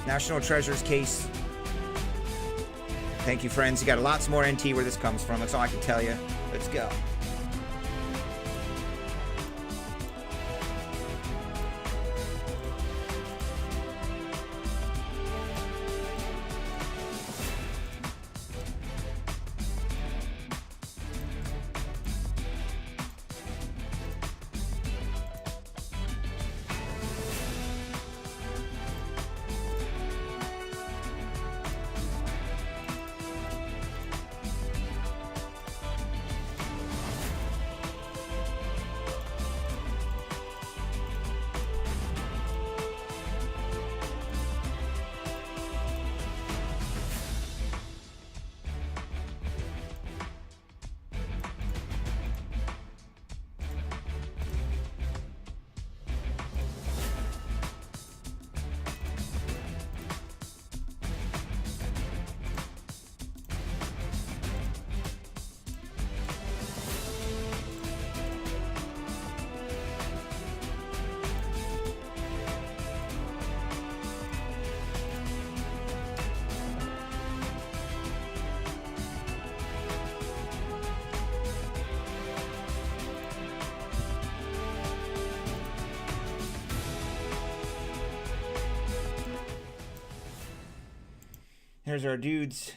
National Treasures case. Thank you, friends. You got lots more NT where this comes from. That's all I can tell you. Let's go. Here's our dudes.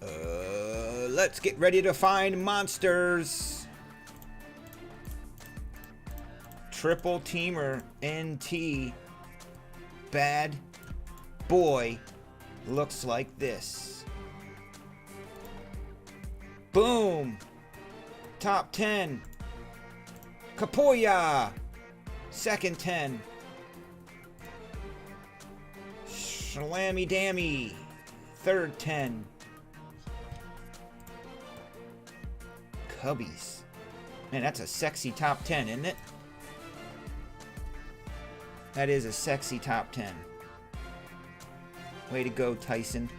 Let's get ready to find monsters. Triple Teamer NT. Bad boy looks like this. Boom. Top 10. Kapoya! Second 10. Slammy Dammy! Third 10. Cubbies. Man, that's a sexy top 10, isn't it? That is a sexy top 10. Way to go, Tyson.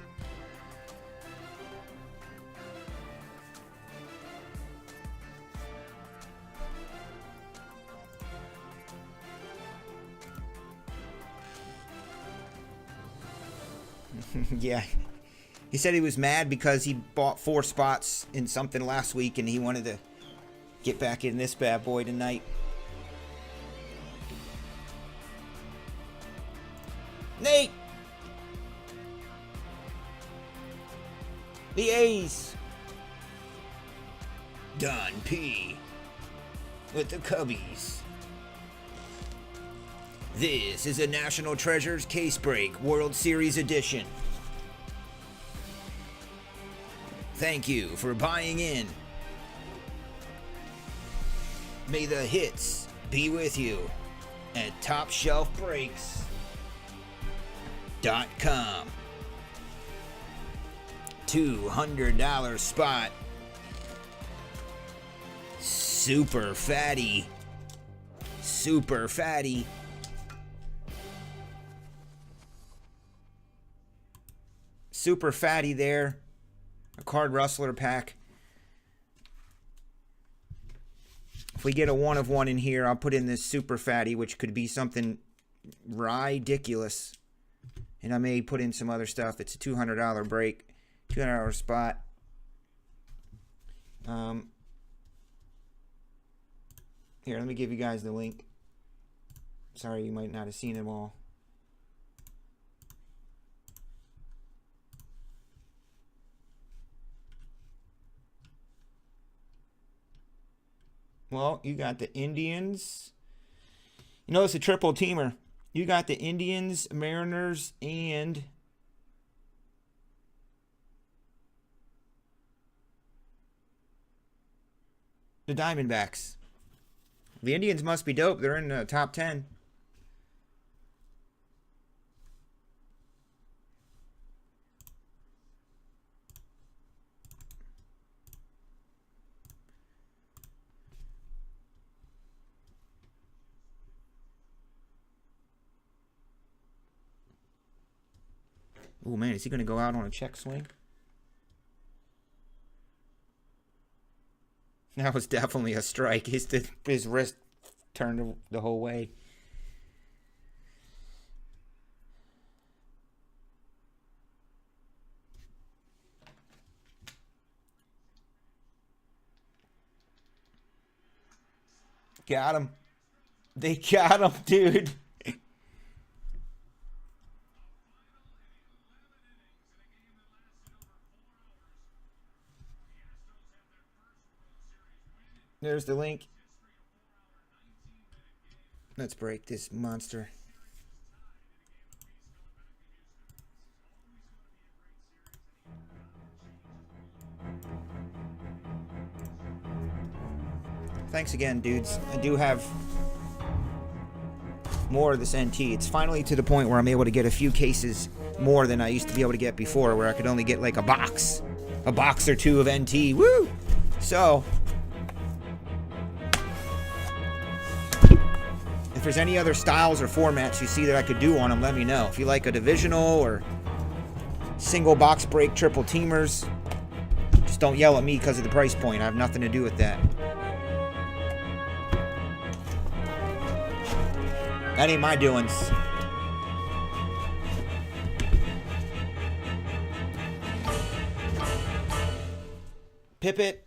Yeah, he said he was mad because he bought 4 spots in something last week and he wanted to get back in this bad boy tonight. Nate! The A's. Don P. with the Cubbies. This is a National Treasures Case Break World Series edition. Thank you for buying in. May the hits be with you at TopShelfBreaks.com. $200 spot. Super fatty. Super fatty. Super fatty there. A card rustler pack. If we get a 1 of 1 in here, I'll put in this super fatty, which could be something ridiculous. And I may put in some other stuff. It's a $200 break. $200 spot. Here, let me give you guys the link. Sorry, you might not have seen them all. Well, you got the Indians. You know, it's a triple teamer. You got the Indians, Mariners, and the Diamondbacks. The Indians must be dope. They're in the top 10. Oh, man, is he going to go out on a check swing? That was definitely a strike. His wrist turned the whole way. Got him. They got him, dude. There's the link. Let's break this monster. Thanks again, dudes. I do have more of this NT. It's finally to the point where I'm able to get a few cases more than I used to be able to get before, where I could only get like a box or two of NT. Woo! So, if there's any other styles or formats you see that I could do on them, let me know. If you like a divisional or single box break triple teamers, just don't yell at me because of the price point. I have nothing to do with that. That ain't my doings. Pip it.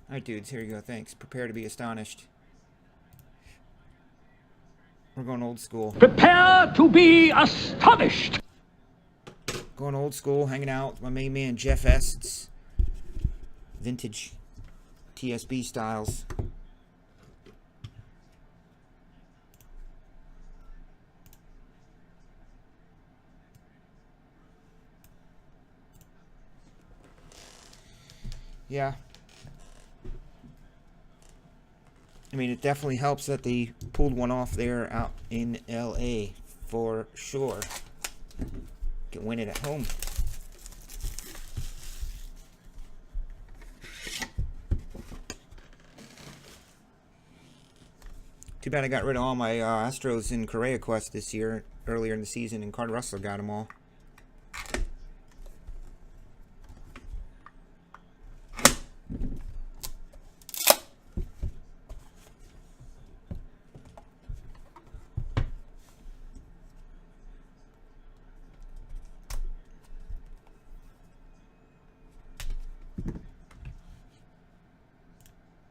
Alright, dudes, here you go. Thanks. Prepare to be astonished. We're going old school. Prepare to be astonished. Going old school, hanging out with my main man, Jeff Est's vintage TSB styles. Yeah. I mean, it definitely helps that they pulled one off there out in LA for sure. Can win it at home. Too bad I got rid of all my Astros in Correa Quest this year, earlier in the season, and Card Russell got them all.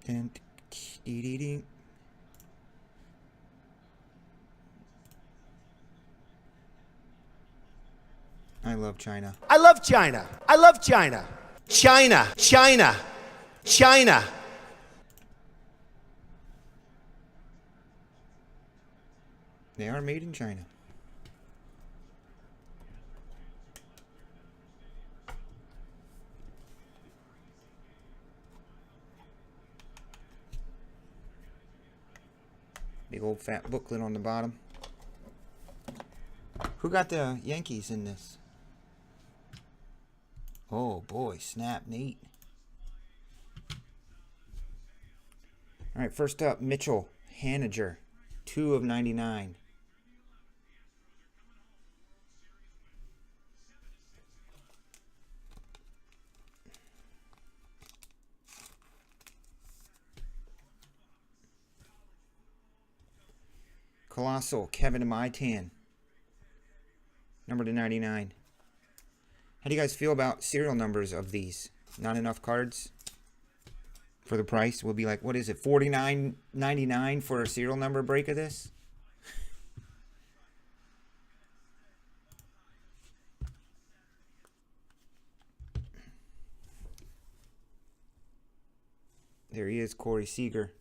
And I love China. I love China. I love China. China. China. China. They are made in China. Big old fat booklet on the bottom. Who got the Yankees in this? Oh boy, snap, neat. All right, first up, Mitchell Haniger, 2 of 99. Colossal, Kevin Maitan, number to 99. How do you guys feel about serial numbers of these? Not enough cards for the price? We'll be like, what is it, $49.99 for a serial number break of this? There he is, Corey Seager.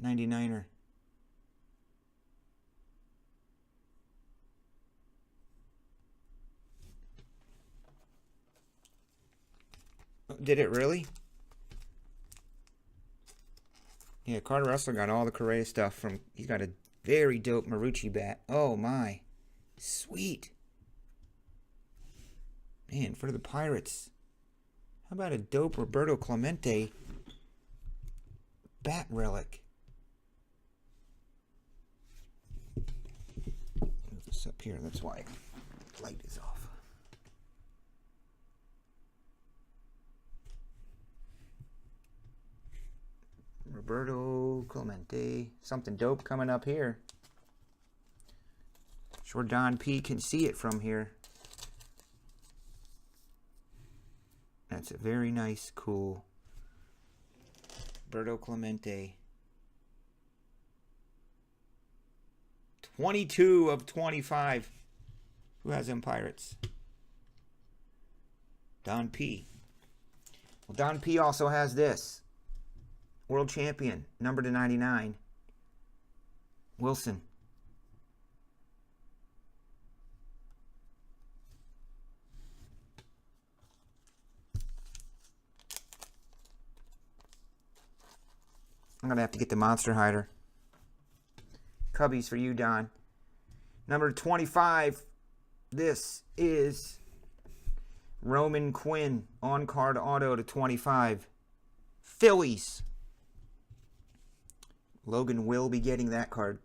99er. Did it really? Yeah, Carter Russell got all the Correa stuff from... He's got a very dope Marucci bat. Oh, my. Sweet. Man, for the Pirates. How about a dope Roberto Clemente bat relic? Move this up here. That's why the light is off. Roberto Clemente. Something dope coming up here. Sure Don P can see it from here. That's a very nice, cool Roberto Clemente. 22 of 25. Who has them Pirates? Don P. Well, Don P also has this. World champion, number to 99. Wilson. I'm going to have to get the monster hider. Cubbies for you, Don. Number 25. This is Roman Quinn. On-card auto to 25. Phillies. Logan will be getting that card.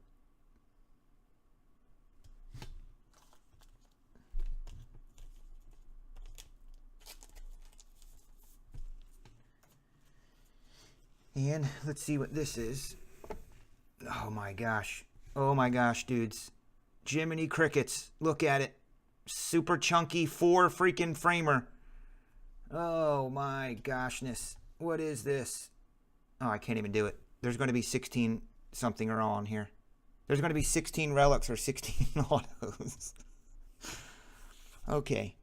And let's see what this is. Oh my gosh. Oh my gosh, dudes. Jiminy Crickets. Look at it. Super chunky 4 freaking framer. Oh my goshness. What is this? Oh, I can't even do it. There's going to be 16 something or all on here. There's going to be 16 relics or 16 autos. Okay.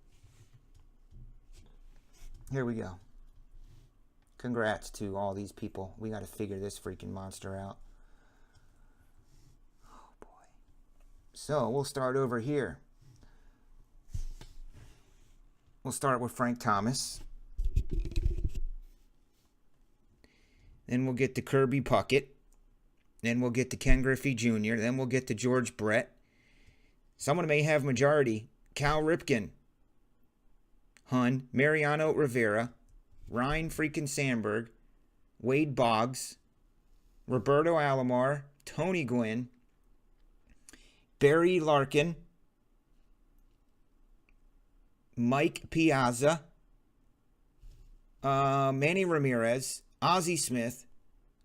Here we go. Congrats to all these people. We got to figure this freaking monster out. Oh, boy. So, we'll start over here. We'll start with Frank Thomas. Then we'll get to Kirby Puckett. Then we'll get to Ken Griffey Jr. Then we'll get to George Brett. Someone may have majority. Cal Ripken. Hun. Mariano Rivera. Ryan freaking Sandberg, Wade Boggs, Roberto Alomar, Tony Gwynn, Barry Larkin, Mike Piazza, Manny Ramirez, Ozzie Smith,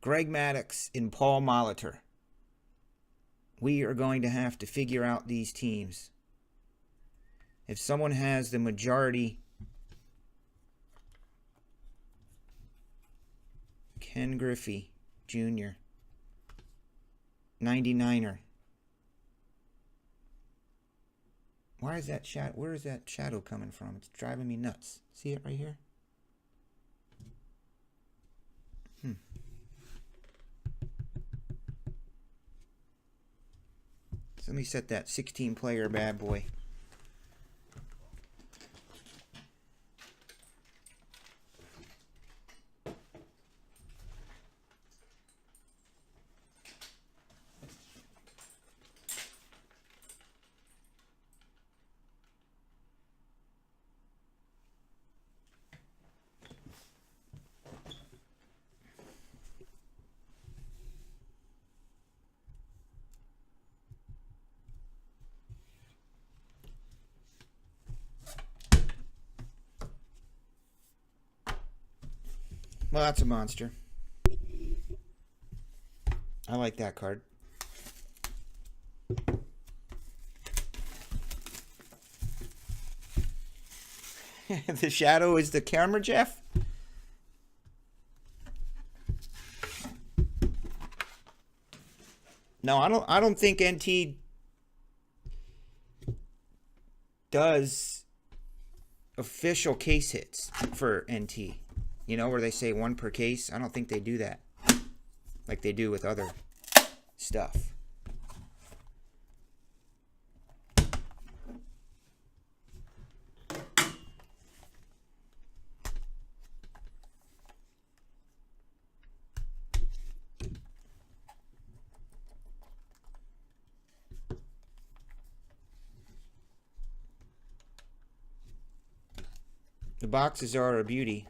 Greg Maddux, and Paul Molitor. We are going to have to figure out these teams. If someone has the majority... Ken Griffey Jr. 99er. Why is that shadow? Where is that shadow coming from? It's driving me nuts. See it right here? So let me set that 16 player bad boy. Well, that's a monster. I like that card. The shadow is the camera, Jeff? No, I don't think NT does official case hits for NT. You know, where they say 1 per case. I don't think they do that like they do with other stuff. The boxes are a beauty.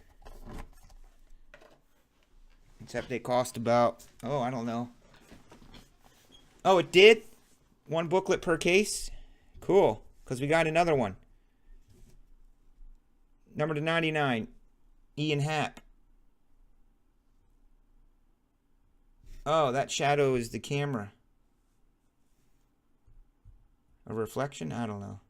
Except they cost about, oh, I don't know. Oh, it did? One booklet per case? Cool, because we got another one. Number to 99, Ian Happ. Oh, that shadow is the camera. A reflection? I don't know.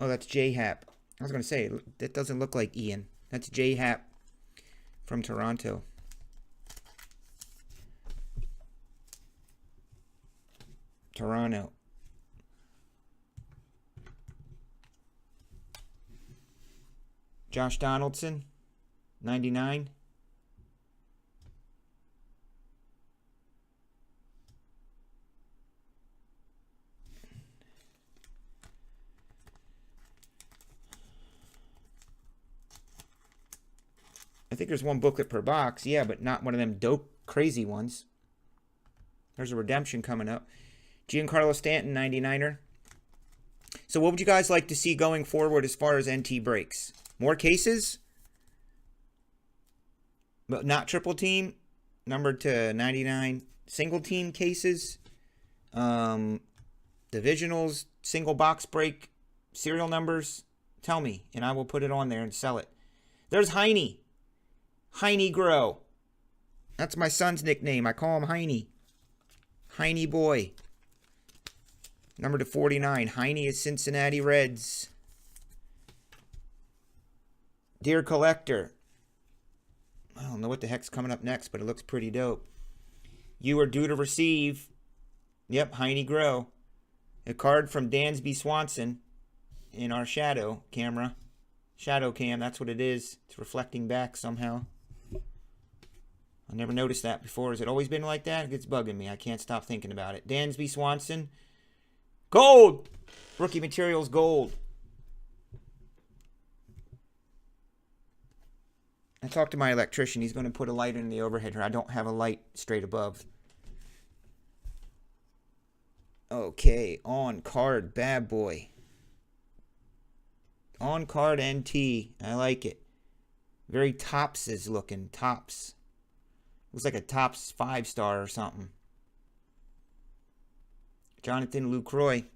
Oh, that's J Happ. I was going to say, that doesn't look like Ian. That's J Happ from Toronto. Toronto. Josh Donaldson, 99. I think there's one booklet per box. Yeah, but not one of them dope, crazy ones. There's a redemption coming up. Giancarlo Stanton, 99er. So what would you guys like to see going forward as far as NT breaks? More cases? But not triple team? Numbered to 99. Single team cases? Divisionals? Single box break? Serial numbers? Tell me, and I will put it on there and sell it. There's Heine. Heine Grow. That's my son's nickname. I call him Heine. Heine boy. Number to 49. Heine is Cincinnati Reds. Dear Collector. I don't know what the heck's coming up next, but it looks pretty dope. You are due to receive. Yep, Heine Grow. A card from Dansby Swanson in our shadow camera. Shadow cam, that's what it is. It's reflecting back somehow. I never noticed that before. Has it always been like that? It's bugging me. I can't stop thinking about it. Dansby Swanson. Gold! Rookie Materials Gold. I talked to my electrician. He's going to put a light in the overhead here. I don't have a light straight above. Okay, on card, bad boy. On card NT. I like it. Very Topps looking. Topps. Looks like a Topps 5-star or something. Jonathan Lucroy.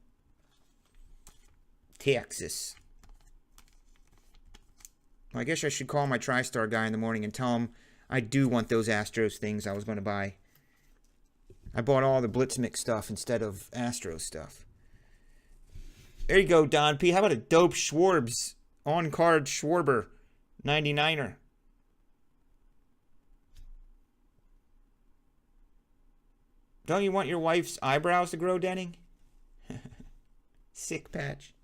Texas. Well, I guess I should call my TriStar guy in the morning and tell him I do want those Astros things I was going to buy. I bought all the Blitzmix stuff instead of Astros stuff. There you go, Don P. How about a dope Schwarbs? On-card Schwarber. 99er. Don't you want your wife's eyebrows to grow, Denning? Sick patch.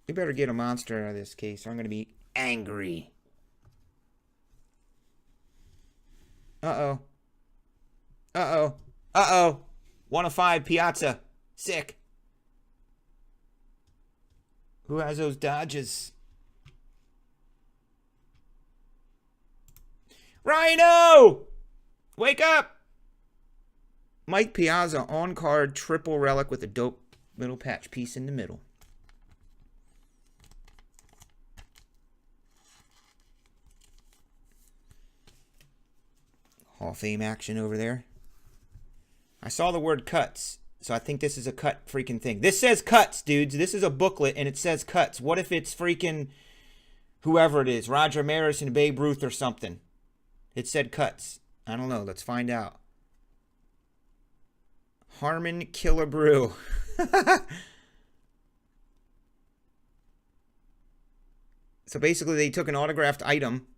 You better get a monster out of this case, or I'm going to be angry. Uh-oh. Uh-oh. Uh-oh. 1 of 5, Piazza. Sick. Who has those Dodges? Rhino! Wake up! Mike Piazza, on-card, triple relic with a dope little patch piece in the middle. Hall of Fame action over there. I saw the word cuts, so I think this is a cut freaking thing. This says cuts, dudes. This is a booklet, and it says cuts. What if it's freaking whoever it is, Roger Maris and Babe Ruth or something? It said cuts. I don't know. Let's find out. Harmon Killebrew. So basically they took an autographed item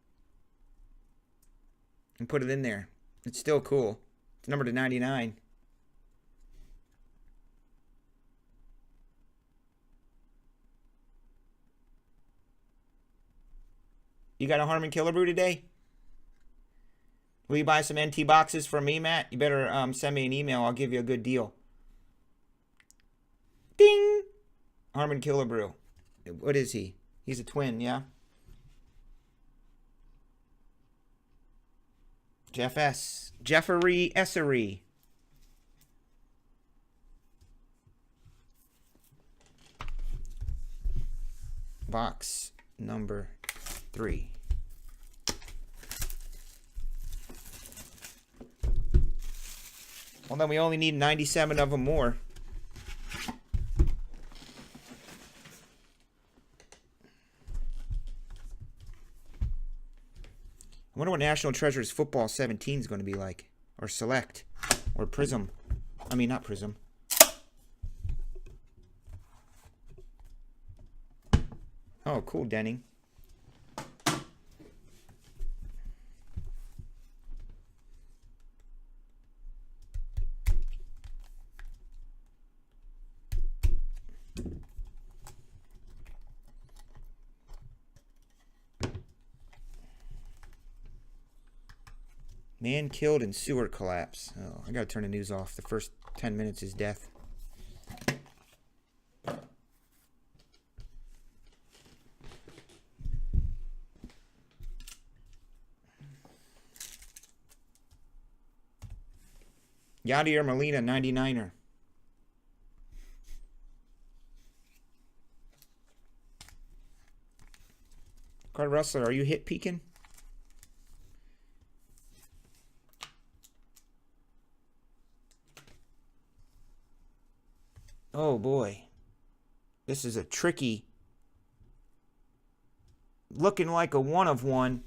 and put it in there. It's still cool. It's numbered to 99. You got a Harmon Killebrew today? Will you buy some NT boxes from me, Matt? You better send me an email. I'll give you a good deal. Ding! Harmon Killebrew. What is he? He's a twin, yeah? Jeff S. Jeffrey Essery. box number 3. Well, then we only need 97 of them more. I wonder what National Treasures Football 17 is going to be like. Or Select. Or Prism. I mean, not Prism. Oh, cool, Denning. Man killed in sewer collapse. Oh, I gotta turn the news off. The first 10 minutes is death. Yadier Molina, 99er. Card Rustler, are you hit peeking? Oh boy. This is a tricky. Looking like a 1 of 1.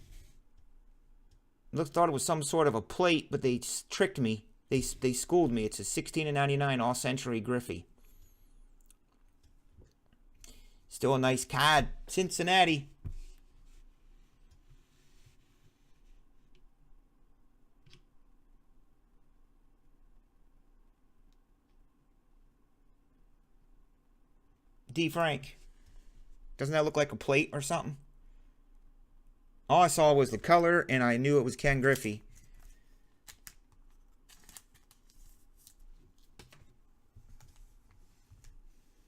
Thought it was some sort of a plate, but they tricked me. They schooled me. It's a 16/99 All-Century Griffey. Still a nice card. Cincinnati. D. Frank. Doesn't that look like a plate or something? All I saw was the color, and I knew it was Ken Griffey.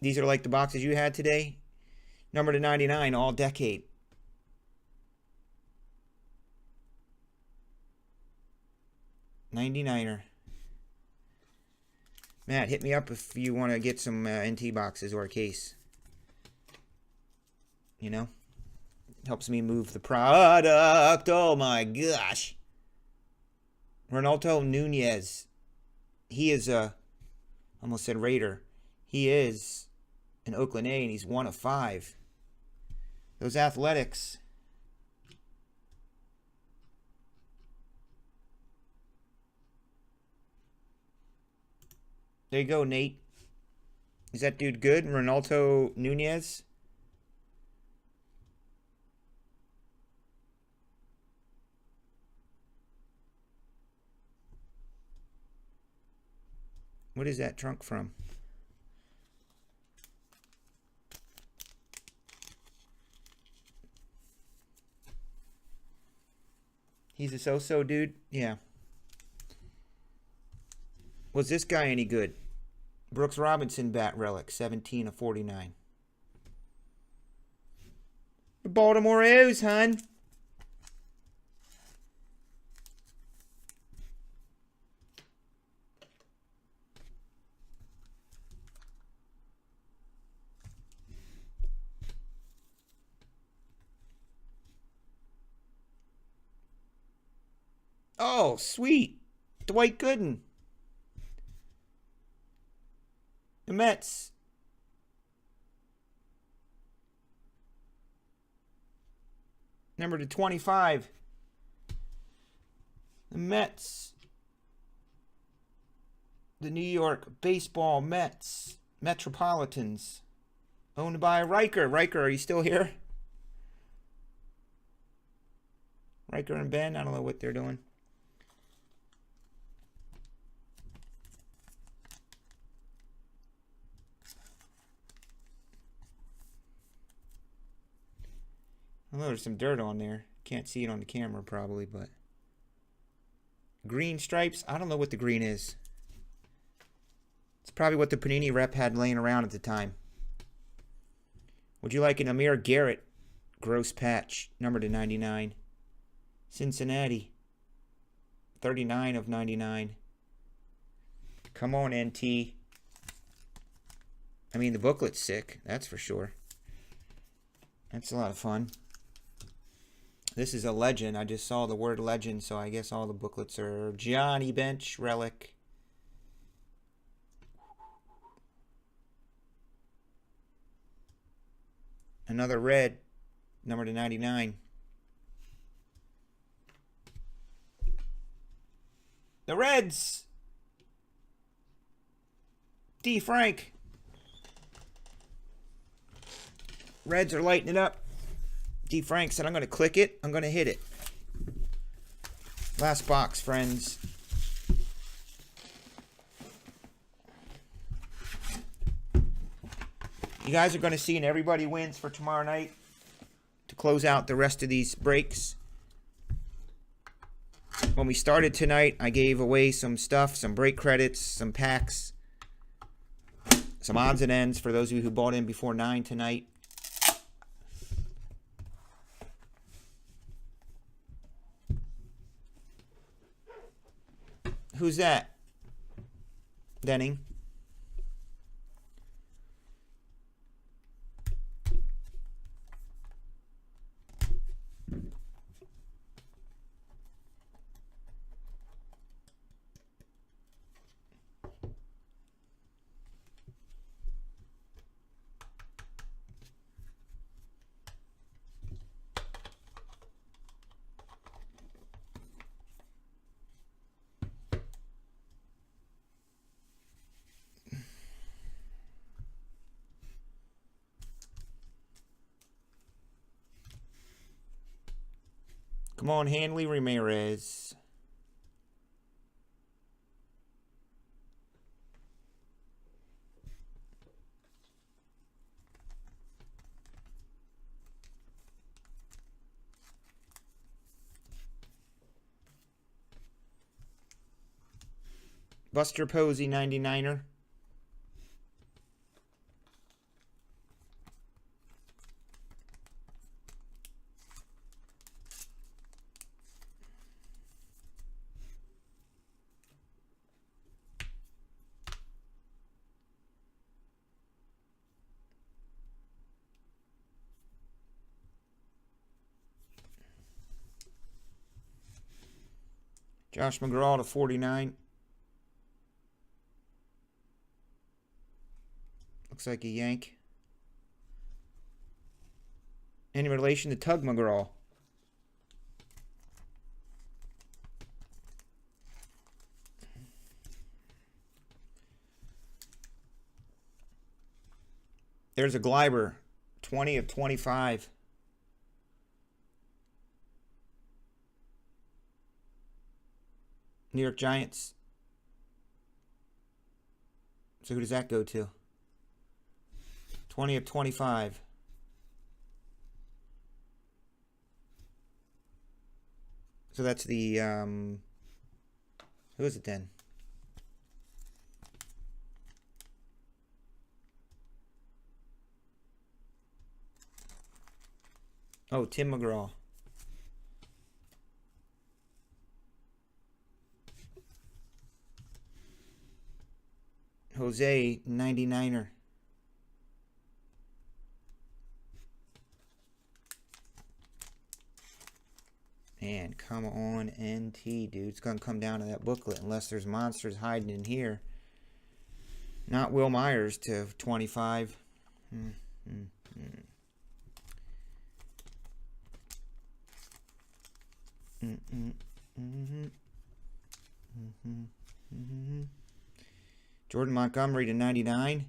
These are like the boxes you had today. Number to 99, all decade. '99er. Matt, hit me up if you want to get some NT boxes or a case. You know? Helps me move the product. Oh my gosh. Ronaldo Nunez. He is a, almost said Raider. He is an Oakland A, and he's 1 of 5. Those Athletics. There you go, Nate. Is that dude good? Ronaldo Nunez? What is that trunk from? He's a so-so dude? Yeah. Was this guy any good? Brooks Robinson bat relic, 17 of 49. The Baltimore O's, hun. Oh, sweet. Dwight Gooden. The Mets. Number to 25. The Mets. The New York Baseball Mets. Metropolitans. Owned by Riker. Riker, are you still here? Riker and Ben, I don't know what they're doing. I know there's some dirt on there. Can't see it on the camera probably, but green stripes. I don't know what the green is. It's probably what the Panini rep had laying around at the time. Would you like an Amir Garrett gross patch, number to 99? Cincinnati, 39 of 99. Come on, NT. I mean, the booklet's sick, that's for sure. That's a lot of fun. This is a legend. I just saw the word legend, so I guess all the booklets are Gianni Bench relic. Another red, number to 99. The Reds. D. Frank. Reds are lighting it up. D. Frank said, I'm going to click it. I'm going to hit it. Last box, friends. You guys are going to see an Everybody Wins for tomorrow night to close out the rest of these breaks. When we started tonight, I gave away some stuff, some break credits, some packs, some odds and ends for those of you who bought in before 9 tonight. Who's that? Denning. Come on, Hanley Ramirez. Buster Posey, 99er. Josh McGraw to 49. Looks like a yank. Any relation to Tug McGraw? There's a Gleiber, 20 of 25. New York Giants. So who does that go to? 20 of 25. So that's the, who is it then? Oh, Tim McGraw. Jose, 99er. Man, come on, NT, dude. It's going to come down to that booklet unless there's monsters hiding in here. Not Will Myers to 25. Jordan Montgomery to 99.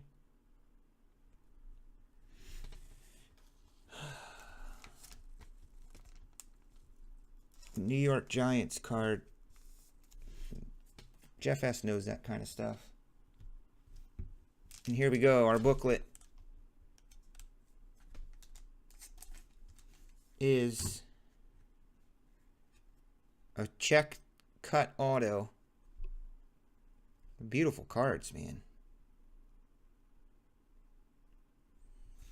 New York Giants card. Jeff S. knows that kind of stuff. And here we go. Our booklet is a check cut auto. Beautiful cards, man.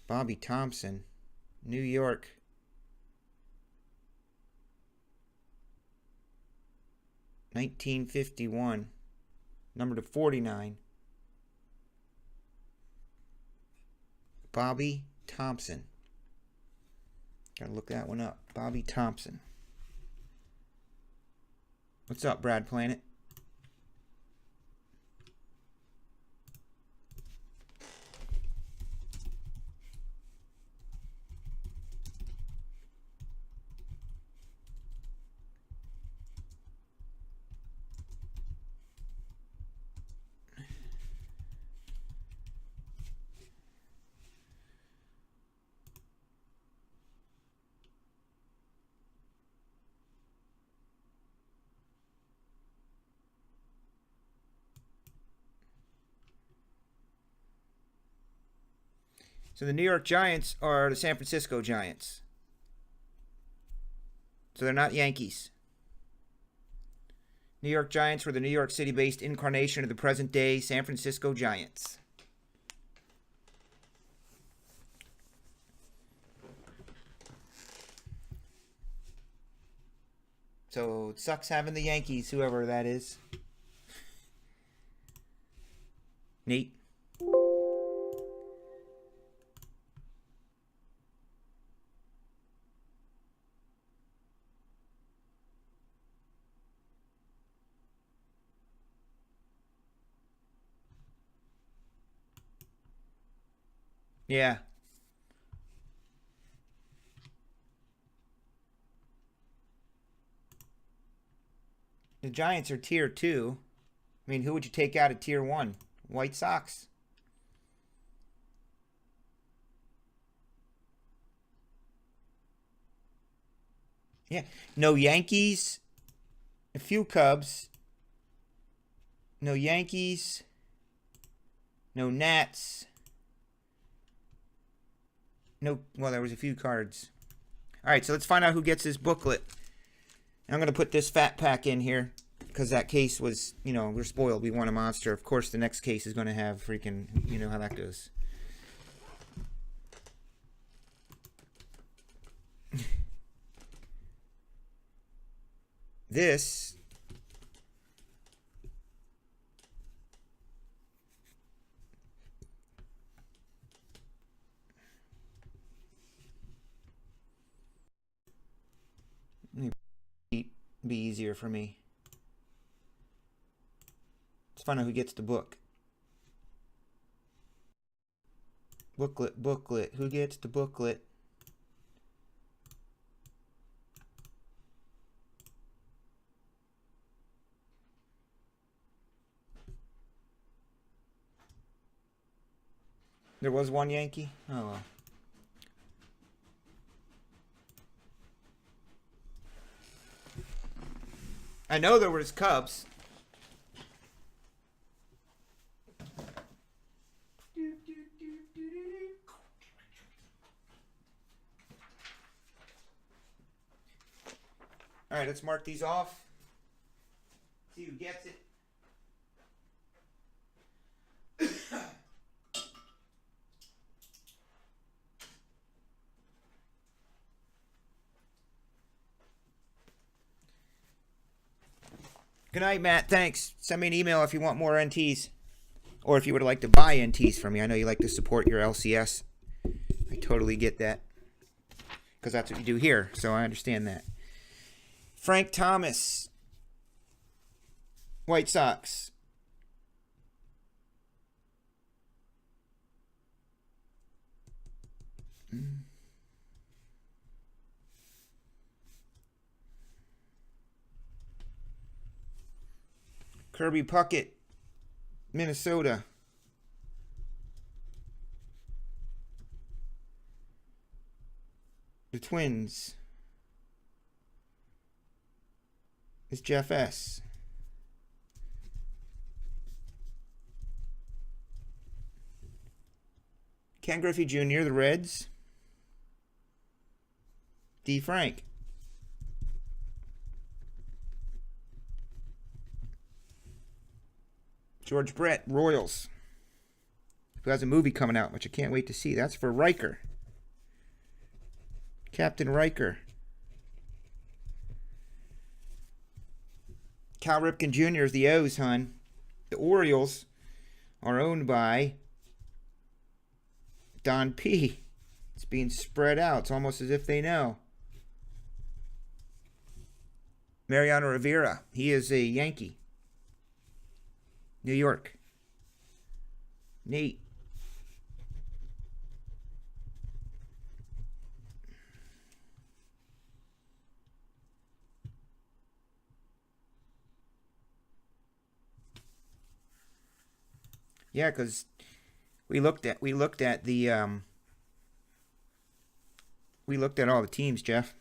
Bobby Thompson, New York. $1951, number to 49. Bobby Thompson. Gotta look that one up. Bobby Thompson. What's up, Brad Planet? So the New York Giants are the San Francisco Giants. So they're not Yankees. New York Giants were the New York City-based incarnation of the present-day San Francisco Giants. So it sucks having the Yankees, whoever that is. Neat. Yeah. The Giants are tier 2. I mean, who would you take out of tier 1? White Sox. Yeah. No Yankees. A few Cubs. No Yankees. No Nats. No, well, there was a few cards. All right, so let's find out who gets this booklet. I'm going to put this fat pack in here because that case was, you know, we're spoiled. We want a monster. Of course, the next case is going to have freaking, you know how that goes. This be easier for me. Let's find out who gets the book. Booklet. Who gets the booklet? There was one Yankee? Oh well. I know there was Cubs. All right, let's mark these off. See who gets it. Good night, Matt. Thanks. Send me an email if you want more NTs. Or if you would like to buy NTs from me. I know you like to support your LCS. I totally get that. Because that's what you do here. So I understand that. Frank Thomas. White Sox. Kirby Puckett, Minnesota. The Twins. It's Jeff S. Ken Griffey Jr., the Reds. D. Frank. George Brett, Royals. Who has a movie coming out, which I can't wait to see. That's for Riker. Captain Riker. Cal Ripken Jr. is the O's, hun. The Orioles are owned by Don P. It's being spread out. It's almost as if they know. Mariano Rivera. He is a Yankee. New York. Neat. Yeah, because we looked at all the teams, Jeff.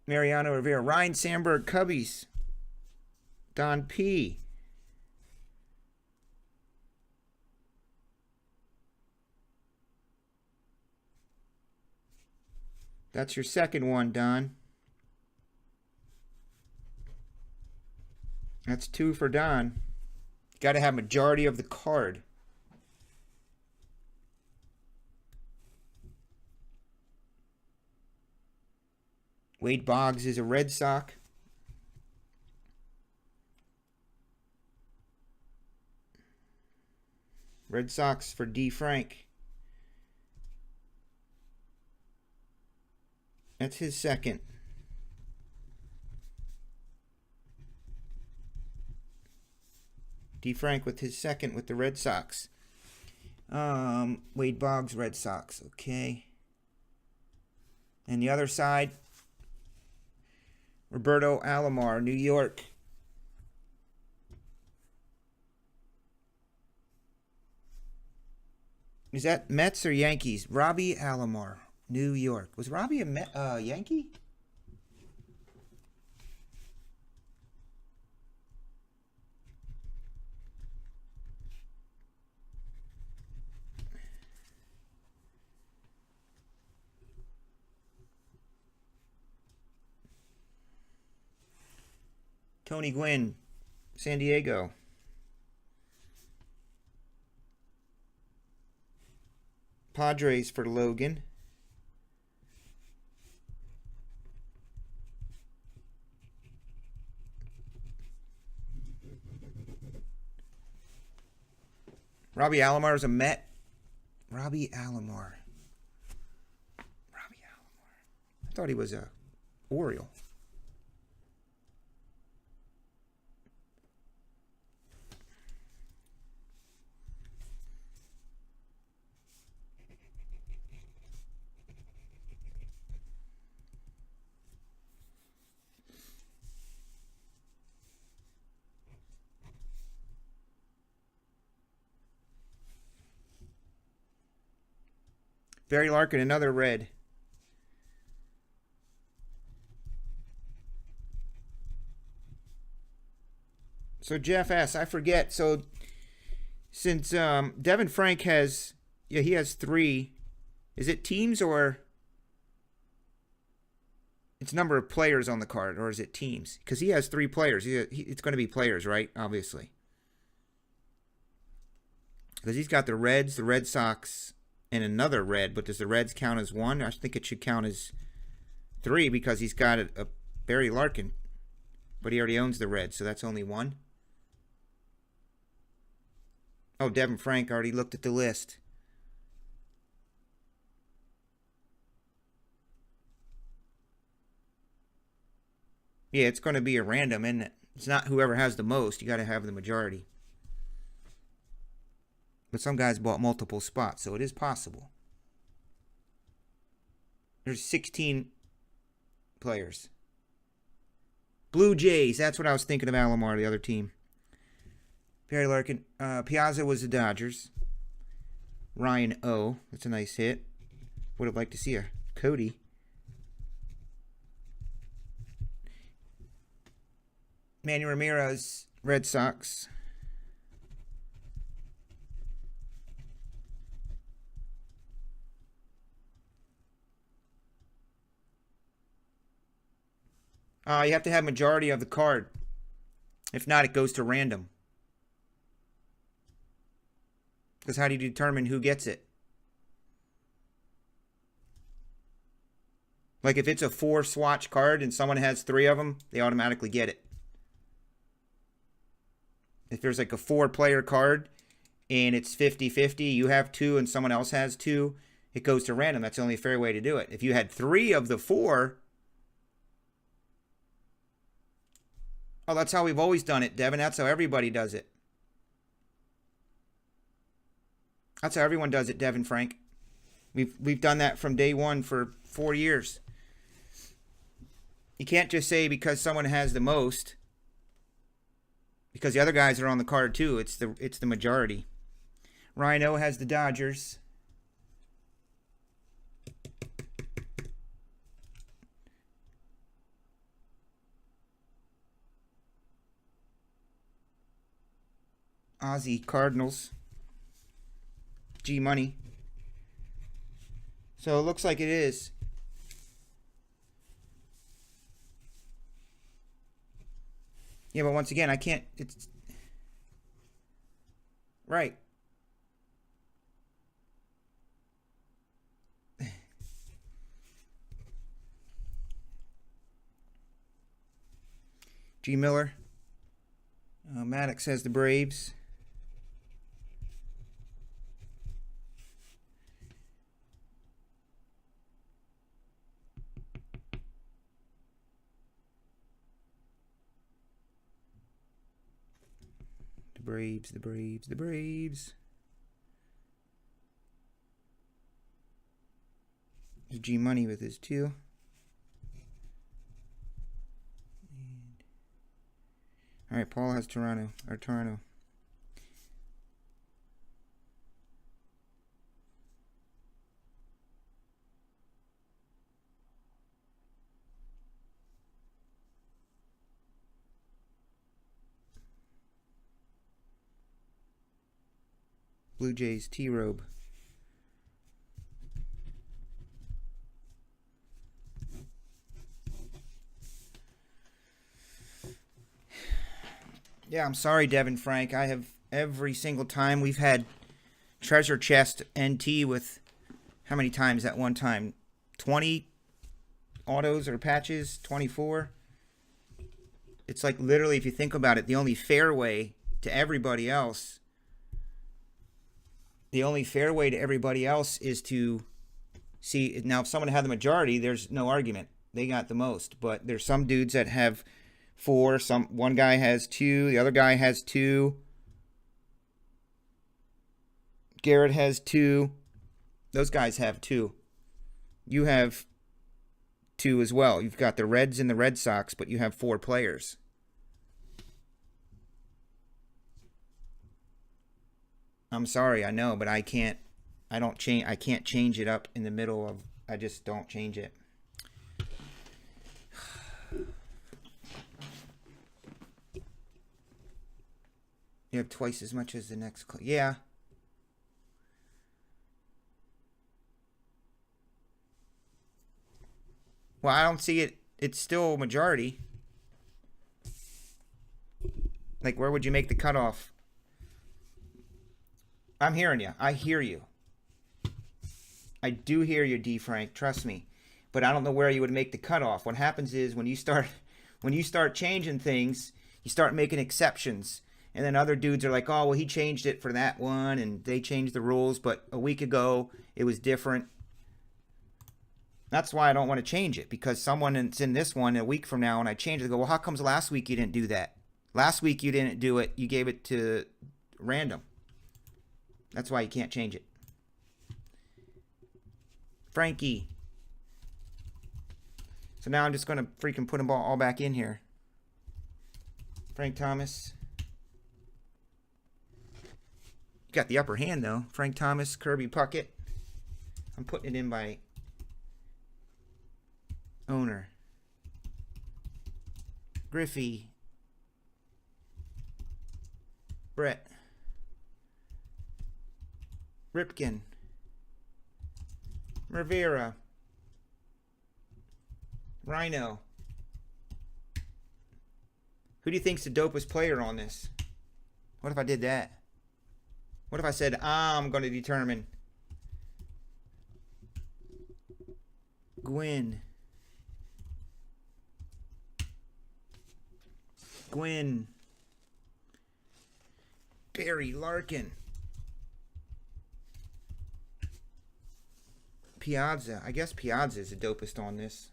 Mariano Rivera, Ryan Sandberg, Cubbies, Don P. That's your second one, Don. That's 2 for Don. Got to have majority of the card. Wade Boggs is a Red Sox. Red Sox for D. Frank. That's his second. D. Frank with his second with the Red Sox. Wade Boggs, Red Sox. Okay. And the other side, Roberto Alomar, New York. Is that Mets or Yankees? Robbie Alomar, New York. Was Robbie a Yankee? Tony Gwynn, San Diego. Padres for Logan. Robbie Alomar is a Met. Robbie Alomar. I thought he was a Oriole. Barry Larkin, another red. So Jeff asks, I forget. So since Devin Frank has, he has 3. Is it teams or it's number of players on the card, or is it teams? Because he has 3 players. It's going to be players, right? Obviously. Because he's got the Reds, the Red Sox, and another red, but does the Reds count as 1? I think it should count as 3 because he's got a Barry Larkin, but he already owns the Reds, so that's only 1. Oh, Devin Frank already looked at the list. Yeah, it's going to be a random, isn't it? It's not whoever has the most. You got to have the majority. But some guys bought multiple spots, so it is possible. There's 16 players. Blue Jays, that's what I was thinking of Alomar, the other team. Barry Larkin. Piazza was the Dodgers. Ryan O. That's a nice hit. Would have liked to see a Cody. Manny Ramirez, Red Sox. You have to have majority of the card. If not, it goes to random. Because how do you determine who gets it? Like if it's a 4 swatch card and someone has 3 of them, they automatically get it. If there's like a 4-player card and it's 50-50, you have 2 and someone else has 2, it goes to random. That's the only fair way to do it. If you had 3 of the 4, oh, that's how we've always done it, Devin. That's how everybody does it. That's how everyone does it, Devin Frank. We've done that from day one for 4 years. You can't just say because someone has the most, because the other guys are on the card too. It's the majority. Rhino has the Dodgers. Ozzy Cardinals. G Money. So it looks like it is. Yeah, but once again, I can't. It's right. G Miller. Maddox has the Braves. The Braves. There's G Money with his 2. All right, Paul has Toronto. Blue Jays T-Robe. Yeah, I'm sorry, Devin Frank. I have every single time we've had Treasure Chest NT with how many times at one time? 20 autos or patches? 24? It's like literally, if you think about it, the only fair way to everybody else is to see. Now, if someone had the majority, there's no argument. They got the most. But there's some dudes that have 4. One guy has 2. The other guy has 2. Garrett has 2. Those guys have 2. You have 2 as well. You've got the Reds and the Red Sox, but you have 4 players. I'm sorry, I know, but I can't change it up in the middle of. I just don't change it. You have twice as much as the next. Yeah. Well, I don't see it. It's still a majority. Like, where would you make the cutoff? I'm hearing you. I hear you. I do hear you, D. Frank. Trust me. But I don't know where you would make the cutoff. What happens is when you start changing things, you start making exceptions. And then other dudes are like, oh, well, he changed it for that one, and they changed the rules, but a week ago it was different. That's why I don't want to change it, because someone that's in this one a week from now, and I change it, they go, well, how comes last week you didn't do that? Last week you didn't do it. You gave it to random. That's why you can't change it. Frankie. So now I'm just going to freaking put them all back in here. Frank Thomas. Got the upper hand, though. Frank Thomas, Kirby Puckett. I'm putting it in by owner. Griffey. Brett. Ripken. Rivera. Rhino. Who do you think's the dopest player on this? What if I did that? What if I said, I'm going to determine Gwynn. Barry Larkin. Piazza. I guess Piazza is the dopest on this.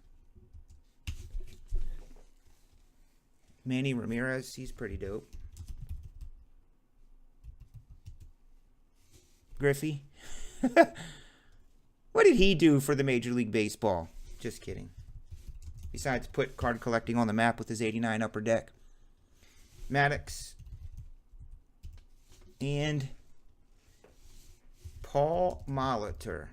Manny Ramirez, he's pretty dope. Griffey. What did he do for the Major League Baseball? Just kidding. Besides put card collecting on the map with his 89 Upper Deck. Maddox. And Paul Molitor.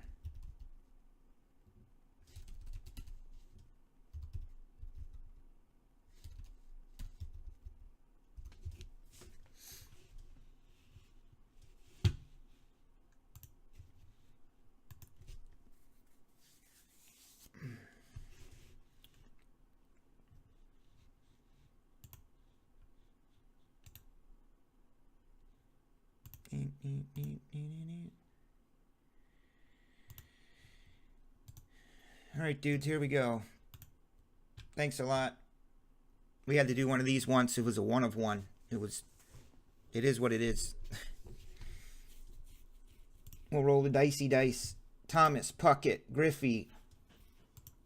All right, dudes, here we go. Thanks a lot. We had to do one of these once. It was a 1 of 1. It is what it is. We'll roll the dicey dice. Thomas, Puckett, Griffey,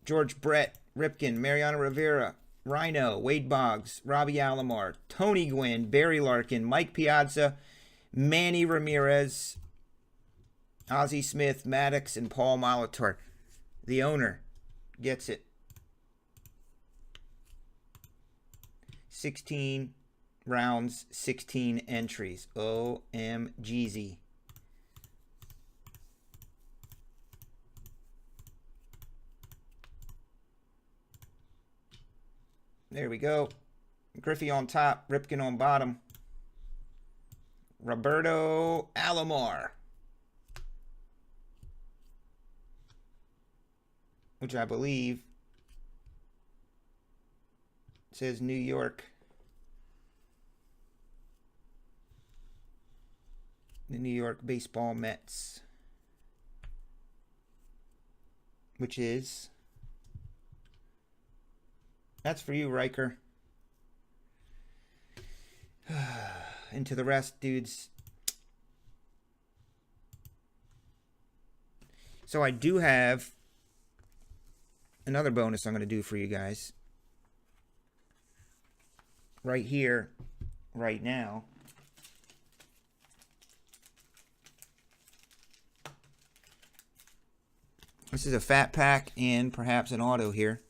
George Brett, Ripken, Mariano Rivera, Rhino, Wade Boggs, Robbie Alomar, Tony Gwynn, Barry Larkin, Mike Piazza, Manny Ramirez, Ozzie Smith, Maddox, and Paul Molitor. The owner gets it. 16 rounds, 16 entries. OMGZ. There we go. Griffey on top, Ripken on bottom. Roberto Alomar, which I believe says New York. The New York Baseball Mets, which is, that's for you, Riker. Into the rest, dudes. So I do have another bonus I'm going to do for you guys. Right here, right now. This is a fat pack and perhaps an auto here.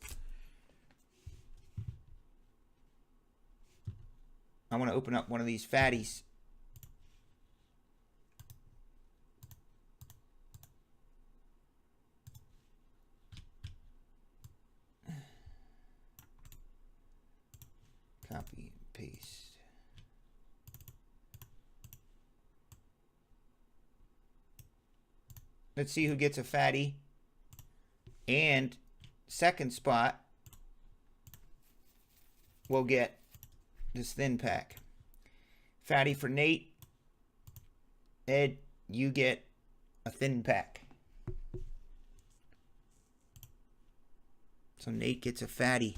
I want to open up one of these fatties. Copy and paste. Let's see who gets a fatty. And second spot will get this thin pack. Fatty for Nate. Ed, you get a thin pack. So Nate gets a fatty.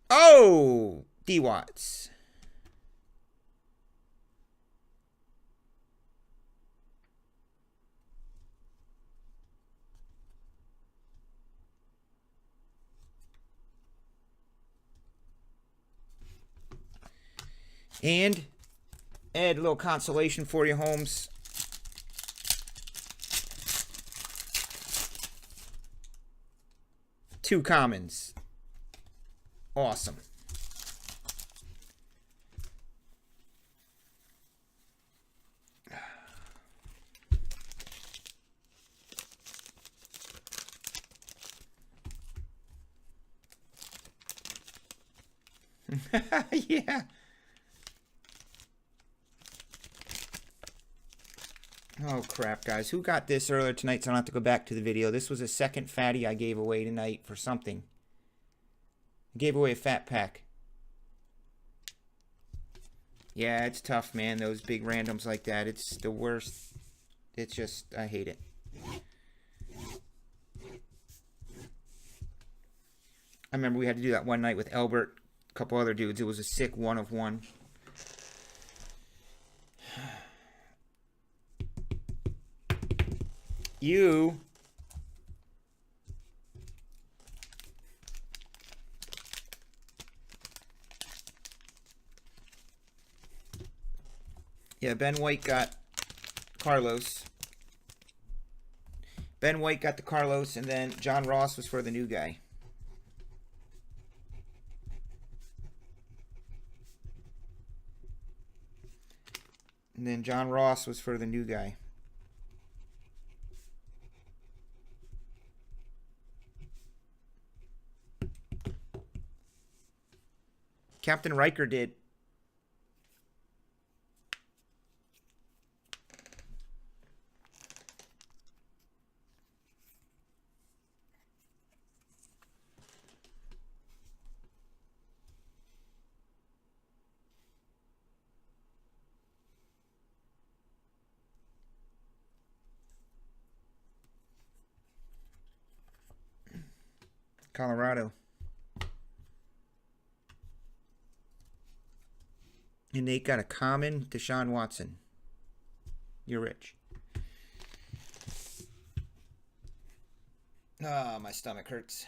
Oh, D Watts. And Ed, a little consolation for you, Holmes. Two commons. Awesome. Yeah. Oh, crap, guys. Who got this earlier tonight so I don't have to go back to the video? This was a second fatty I gave away tonight for something. I gave away a fat pack. Yeah, it's tough, man. Those big randoms like that. It's the worst. It's just, I hate it. I remember we had to do that one night with Albert, a couple other dudes. It was a sick 1 of 1. You. Yeah, Ben White got Carlos. Ben White got the Carlos, and then John Ross was for the new guy. And then John Ross was for the new guy. Captain Riker did. Colorado. And Nate got a common Deshaun Watson. You're rich. Ah, my stomach hurts.